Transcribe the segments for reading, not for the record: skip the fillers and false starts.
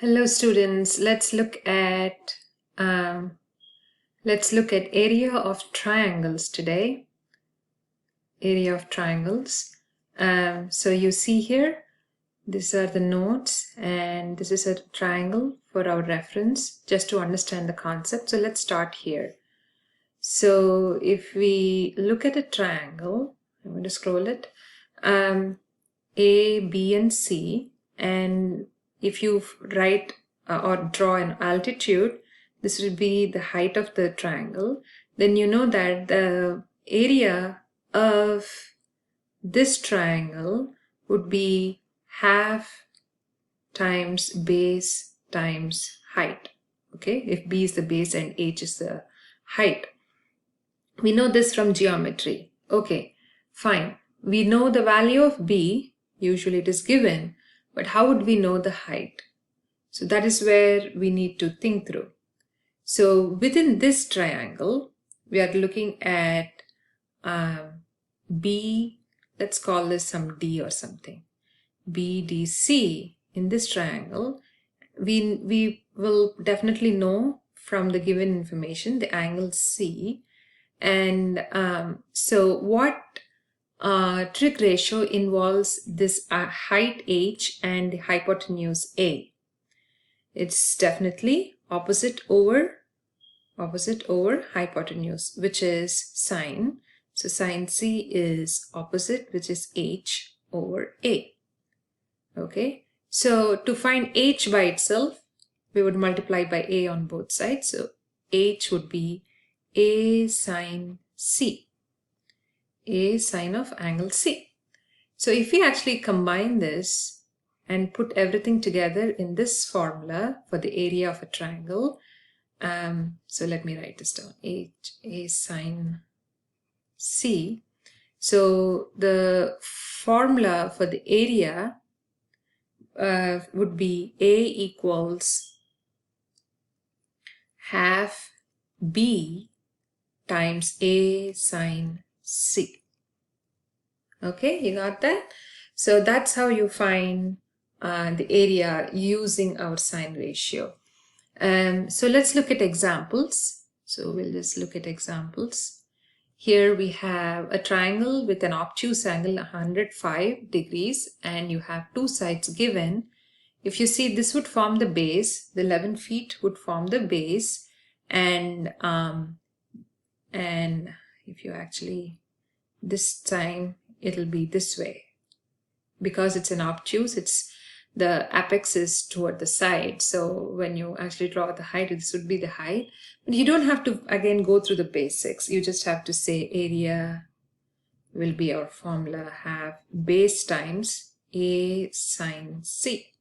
Hello students, um, let's look at area of triangles today. Area of triangles. So you see here, these are the notes and this is a triangle for our reference just to understand the concept. So let's start here. So if we look at a triangle, I'm going to scroll it, A, B and C, and if you write or draw an altitude, this will be the height of the triangle, then you know that the area of this triangle would be half times base times height. Okay, if B is the base and H is the height. We know this from geometry. Okay, fine. We know the value of B, usually it is given, but how would we know the height? So that is where we need to think through. So within this triangle, we are looking at B, let's call this some D or something. BDC in this triangle, we will definitely know from the given information the angle C. And so what trig ratio involves this height H and the hypotenuse A? It's definitely opposite over hypotenuse, which is sine. So sine C is opposite, which is H over A. Okay, so to find H by itself, we would multiply by A on both sides. So H would be A sine C, A sine of angle C. So if we actually combine this and put everything together in this formula for the area of a triangle, so let me write this down, A sine C. So the formula for the area would be A equals half B times A sine C. Okay, you got that? So that's how you find the area using our sine ratio. So let's look at examples. So we'll just look at examples. Here we have a triangle with an obtuse angle 105 degrees and you have two sides given. If you see, this would form the base, the 11 feet would form the base, and if you actually, this time it'll be this way. Because it's an obtuse, the apex is toward the side. So when you actually draw the height, this would be the height. But you don't have to again go through the basics. You just have to say area will be our formula, have base times A sine C.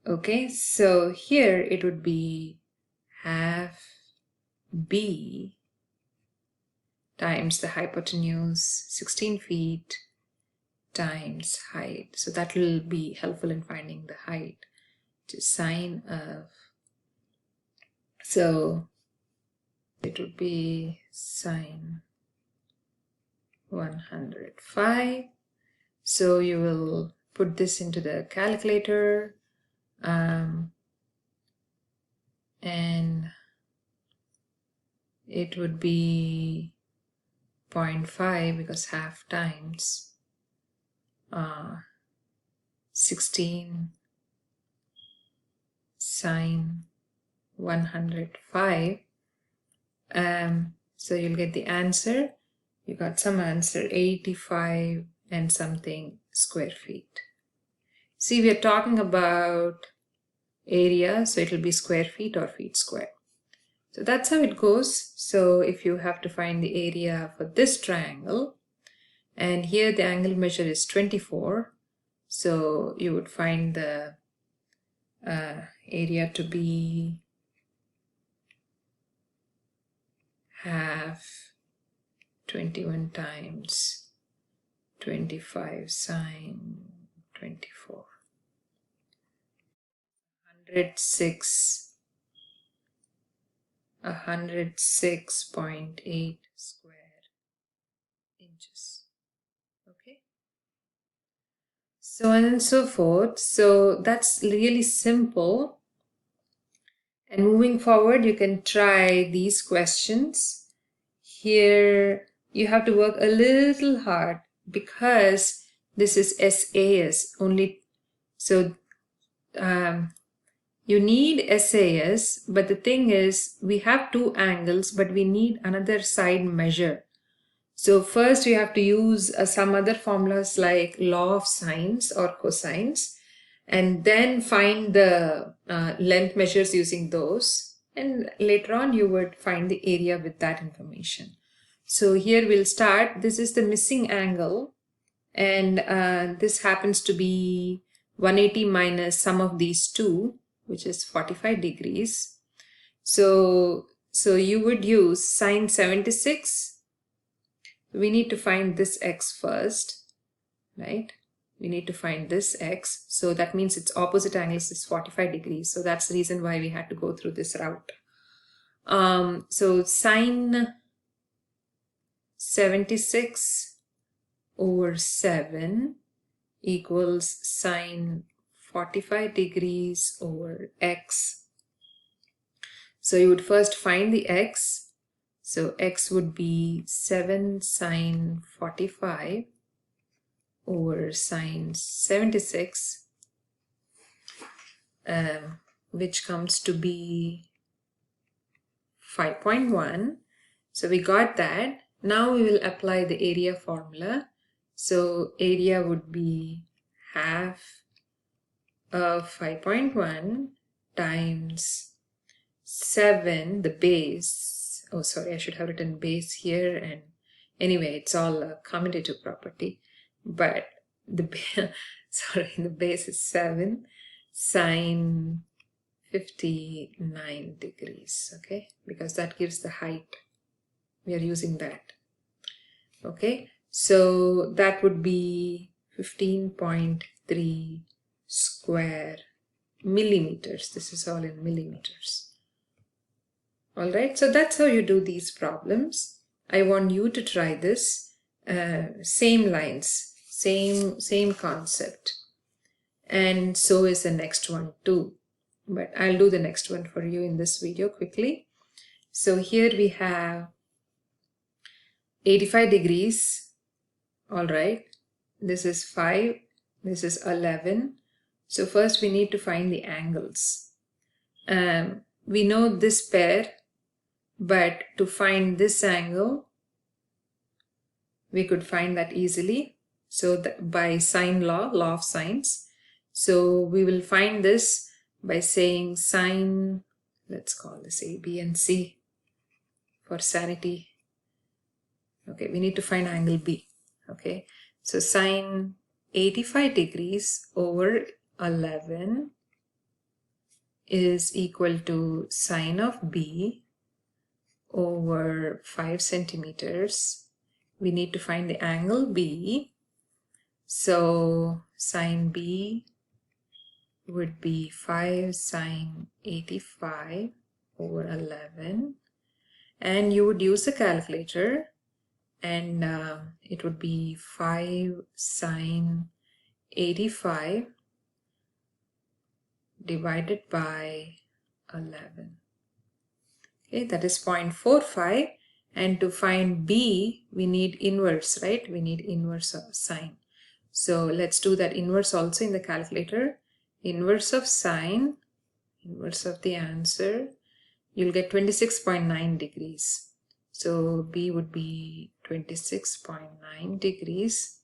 Okay, so here it would be half B times the hypotenuse, 16 feet, times height. So that will be helpful in finding the height. To sine of, so it would be sine 105. So you will put this into the calculator, and it would be 0.5 because half times 16 sine 105. So you'll get the answer. You got some answer, 85 and something square feet. See, we are talking about area, so it'll be square feet or feet square. So that's how it goes. So if you have to find the area for this triangle, and here the angle measure is 24, so you would find the area to be half 21 times 25 sine 24. 106.8 square inches. Okay. so on and so forth. So that's really simple. And moving forward, you can try these questions. Here, you have to work a little hard because this is SAS only. So you need SAS, but the thing is, we have two angles, but we need another side measure. So first you have to use some other formulas like law of sines or cosines, and then find the length measures using those. And later on you would find the area with that information. So here we'll start. This is the missing angle, and this happens to be 180 minus sum of these two, which is 45 degrees. So you would use sine 76. We need to find this x first, right? We need to find this x. So that means its opposite angles is 45 degrees. So that's the reason why we had to go through this route. So sine 76 over 7 equals sine 45 degrees over x. So you would first find the x. So x would be 7 sine 45 over sine 76, which comes to be 5.1. So we got that. Now we will apply the area formula. So area would be half of 5.1 times 7, the base. Oh, sorry, I should have written base here. And anyway, it's all a commutative property. But the the base is 7 sine 59 degrees. Okay, because that gives the height. We are using that. Okay, so that would be 15.3 square millimeters. This is all in millimeters. All right, so that's how you do these problems. I want you to try this. Same lines, same concept. And so is the next one too. But I'll do the next one for you in this video quickly. So here we have 85 degrees. All right, this is 5, this is 11. So first we need to find the angles. We know this pair, but to find this angle, we could find that easily. So by sine law of sines. So we will find this by saying sine, let's call this A, B, and C for sanity. Okay, we need to find angle B. Okay, so sine 85 degrees over 11 is equal to sine of B over 5 centimeters. We need to find the angle B. So sine B would be 5 sine 85 over 11. And you would use a calculator, and it would be 5 sine 85 divided by 11. Okay, that is 0.45. And to find B, we need inverse, right? We need inverse of sine. So let's do that inverse also in the calculator. Inverse of sine, inverse of the answer, you'll get 26.9 degrees. So B would be 26.9 degrees.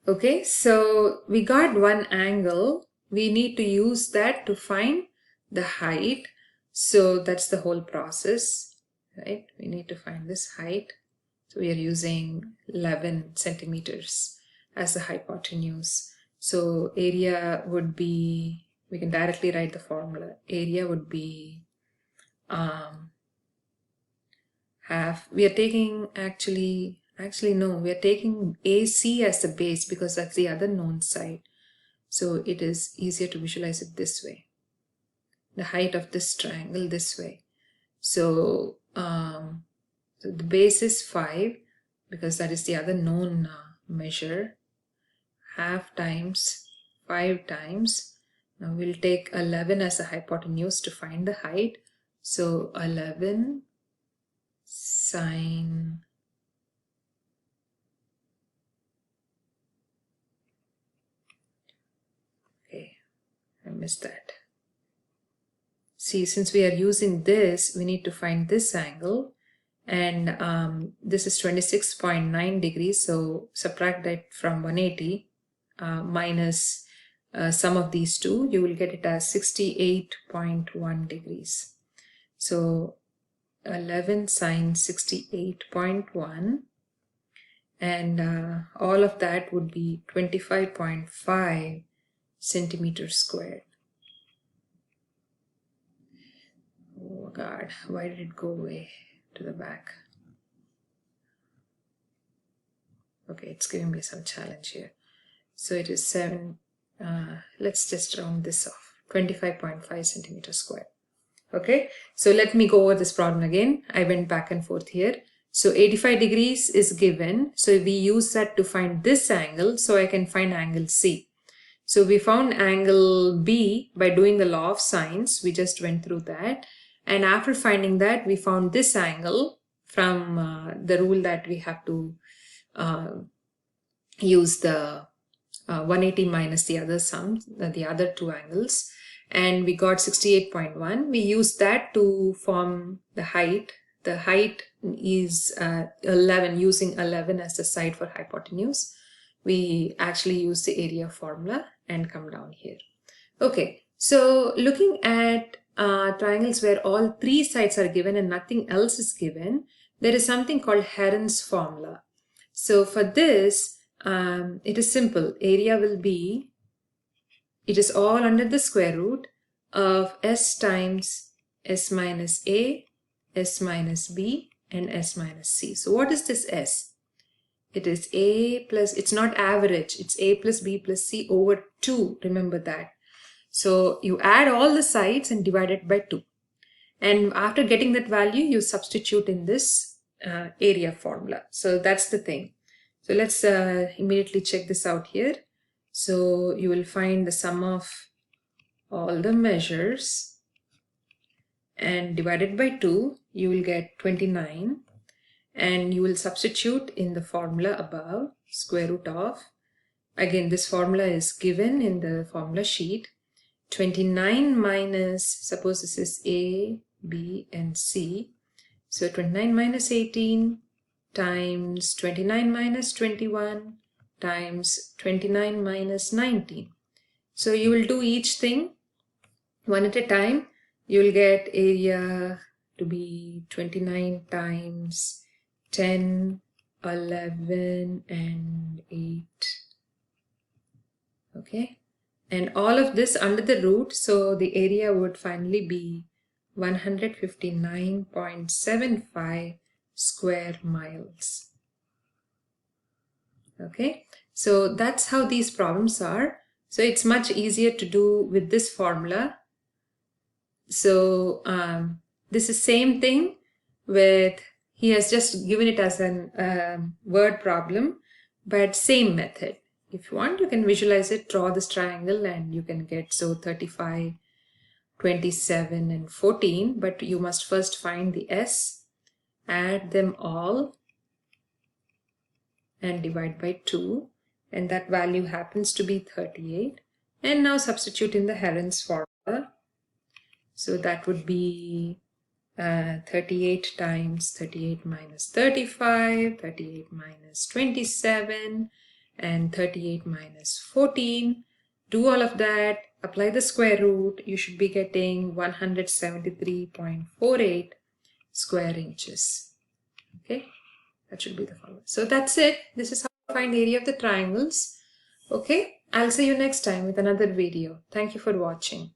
Okay, so we got one angle. We need to use that to find the height. So that's the whole process, right? We need to find this height. So we are using 11 centimeters as the hypotenuse. So area would be, we can directly write the formula. Area would be half. We are taking actually no, we are taking AC as the base because that's the other known side. So it is easier to visualize it this way. The height of this triangle this way. So, so the base is 5 because that is the other known measure. half times 5 times. Now we'll take 11 as a hypotenuse to find the height. So 11 sine I missed that. See, since we are using this, we need to find this angle, and this is 26.9 degrees, so subtract that from 180 minus sum of these two, you will get it as 68.1 degrees. So 11 sine 68.1, and all of that would be 25.5 centimeters squared. Oh God, why did it go away to the back? Okay, it's giving me some challenge here. So it is 7, let's just round this off, 25.5 centimeters squared. Okay, so let me go over this problem again. I went back and forth here. So 85 degrees is given. So we use that to find this angle. So I can find angle C. So we found angle B by doing the law of sines. We just went through that. And after finding that, we found this angle from the rule that we have to use the 180 minus the other sum, the other two angles. And we got 68.1. We used that to form the height. The height is 11, using 11 as the side for hypotenuse. We actually use the area formula and come down here. Okay, so looking at triangles where all three sides are given and nothing else is given, there is something called Heron's formula. So for this, it is simple. Area will be, it is all under the square root of s times s minus a, s minus b, and s minus c. So what is this s? It is a plus, it's not average, it's a plus b plus c over 2. Remember that. So you add all the sides and divide it by 2. And after getting that value, you substitute in this area formula. So that's the thing. So let's immediately check this out here. So you will find the sum of all the measures and divided by 2, you will get 29. And you will substitute in the formula above, square root of, again this formula is given in the formula sheet, 29 minus, suppose this is A, B and C, so 29 minus 18 times 29 minus 21 times 29 minus 19. So you will do each thing one at a time. You will get area to be 29 times 10, 11, and 8. Okay. And all of this under the root. So the area would finally be 159.75 square miles. Okay. So that's how these problems are. So it's much easier to do with this formula. So this is same thing with, he has just given it as an word problem, but same method. If you want, you can visualize it, draw this triangle, and you can get, so 35, 27, and 14. But you must first find the s, add them all, and divide by 2. And that value happens to be 38. And now substitute in the Heron's formula. So that would be 38 times 38 minus 35, 38 minus 27, and 38 minus 14. Do all of that, apply the square root, you should be getting 173.48 square inches. Okay, that should be the formula. So that's it. This is how to find the area of the triangles. Okay, I'll see you next time with another video. Thank you for watching.